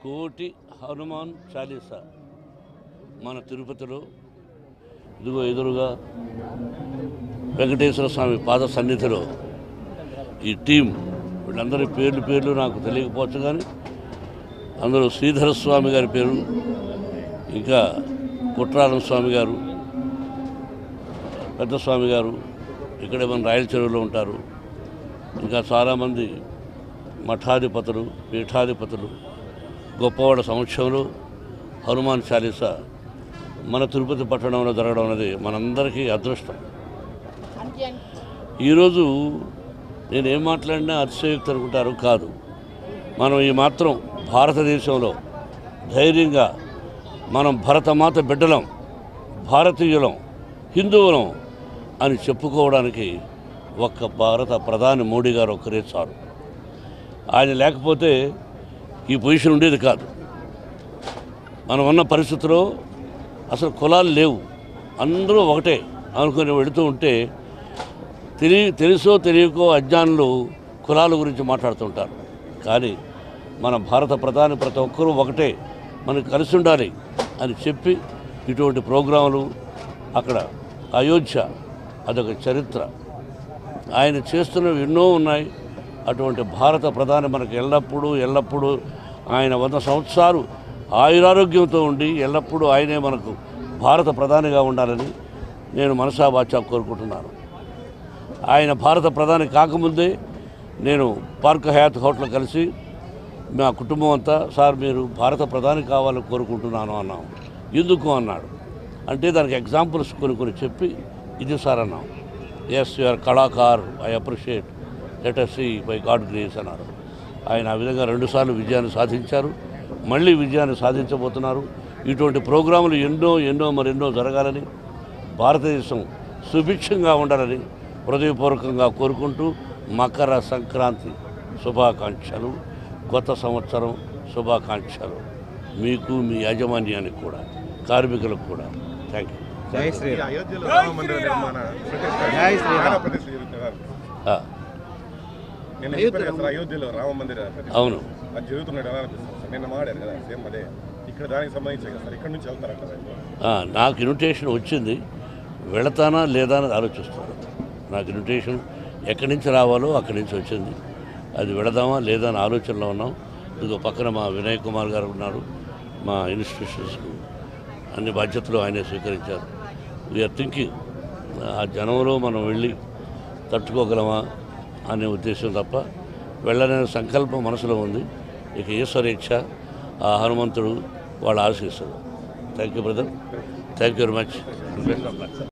కోటి హనుమాన్ చాలీసా మన తిరుపతిలో ఇదిగో ఎదురుగా వెంకటేశ్వర స్వామి పాద సన్నిధిలో ఈ టీం వీళ్ళందరి పేర్లు నాకు తెలియకపోవచ్చు, కానీ అందరూ శ్రీధర స్వామి గారి పేరు, ఇంకా కుట్రాలం స్వామి గారు, పెద్ద స్వామి గారు ఇక్కడే మన రాయల చెరువులో ఉంటారు. ఇంకా చాలామంది మఠాధిపతులు, పీఠాధిపతులు, గొప్పవాడ సమక్షంలో హనుమాన్ చాలీసా మన తిరుపతి పట్టణంలో జరగడం అనేది మనందరికీ అదృష్టం. ఈరోజు నేనేం మాట్లాడినా అతిశయోక్తి అనుకుంటారు, కాదు. మనం ఈ మాత్రం భారతదేశంలో ధైర్యంగా మనం భరతమాత బిడ్డలం, భారతీయులం, హిందువులం అని చెప్పుకోవడానికి ఒక్క భారత ప్రధాని మోడీ గారు ఒక్కరే చాలు. ఆయన లేకపోతే ఈ పొజిషన్ ఉండేది కాదు. మనం ఉన్న పరిస్థితిలో అసలు కులాలు లేవు, అందరూ ఒకటే అనుకుని వెళుతూ ఉంటే తెలుసో తెలియకో అజ్ఞానులు కులాల గురించి మాట్లాడుతుంటారు. కానీ మన భారత ప్రధాని ప్రతి ఒక్కరూ ఒకటే, మనకు కలిసి ఉండాలి అని చెప్పి ఇటువంటి ప్రోగ్రాములు, అక్కడ అయోధ్య అదొక చరిత్ర, ఆయన చేస్తున్నవి ఎన్నో ఉన్నాయి. అటువంటి భారత ప్రధాని మనకు ఎల్లప్పుడూ ఆయన 100 సంవత్సరాలు ఆయురారోగ్యంతో ఉండి ఎల్లప్పుడూ ఆయనే మనకు భారత ప్రధానిగా ఉండాలని నేను మనసా వాచా కోరుకుంటున్నాను. ఆయన భారత ప్రధాని కాకముందే నేను పార్క్ హయాత్ హోటల్ కలిసి మా కుటుంబం అంతా, సార్ మీరు భారత ప్రధాని కావాలని కోరుకుంటున్నాను అన్నాం. ఎందుకు అన్నాడు. అంటే దానికి ఎగ్జాంపుల్స్ కొన్ని చెప్పి ఇది సార్ అన్నాం. ఎస్ యూఆర్ కళాకార్, I appreciate, let us see by God grace అన్నారు. ఆయన ఆ విధంగా 2 సార్లు విజయాన్ని సాధించారు, మళ్ళీ విజయాన్ని సాధించబోతున్నారు. ఇటువంటి ప్రోగ్రాములు మరెన్నో జరగాలని, భారతదేశం సుభిక్షంగా ఉండాలని హృదయపూర్వకంగా కోరుకుంటూ మకర సంక్రాంతి శుభాకాంక్షలు, కొత్త సంవత్సరం శుభాకాంక్షలు మీకు, మీ యాజమాన్యానికి కూడా, కార్మికులకు కూడా. Thank you. జై శ్రీరామ్. అయోధ్యలో రామ మందిర అవును అది జరుగుతున్నాడు అనిపిస్తుంది. నిన్న మాట్లాడారు కదా, సేమ్ అదే ఇక్కడ దానికి సంబంధించి కదా సార్, ఇక్కడ నుంచి వెళ్తారంట. నాకు ఇన్విటేషన్ వచ్చింది, వెళతానా లేదా అని ఆలోచిస్తాను. నాకు ఇన్విటేషన్ ఎక్కడి నుంచి రావాలో అక్కడి నుంచి వచ్చింది, అది వెళదామా లేదా అని ఆలోచనలో ఉన్నాం. ఇదిగో పక్కన మా వినయ్ కుమార్ గారు ఉన్నారు, మా ఇన్స్టిట్యూషన్స్కు అన్ని బాధ్యతలు ఆయనే స్వీకరించారు. వీఆర్ థింకింగ్ ఆ జనంలో మనం వెళ్ళి తట్టుకోగలమా అనే ఉద్దేశం తప్ప వెళ్ళనే సంకల్పం మనసులో ఉంది. ఇక ఈశ్వరేచ్ఛ, ఆ హనుమంతుడు వాళ్ళ ఆశీస్సులు. Thank you brother, thank you very much.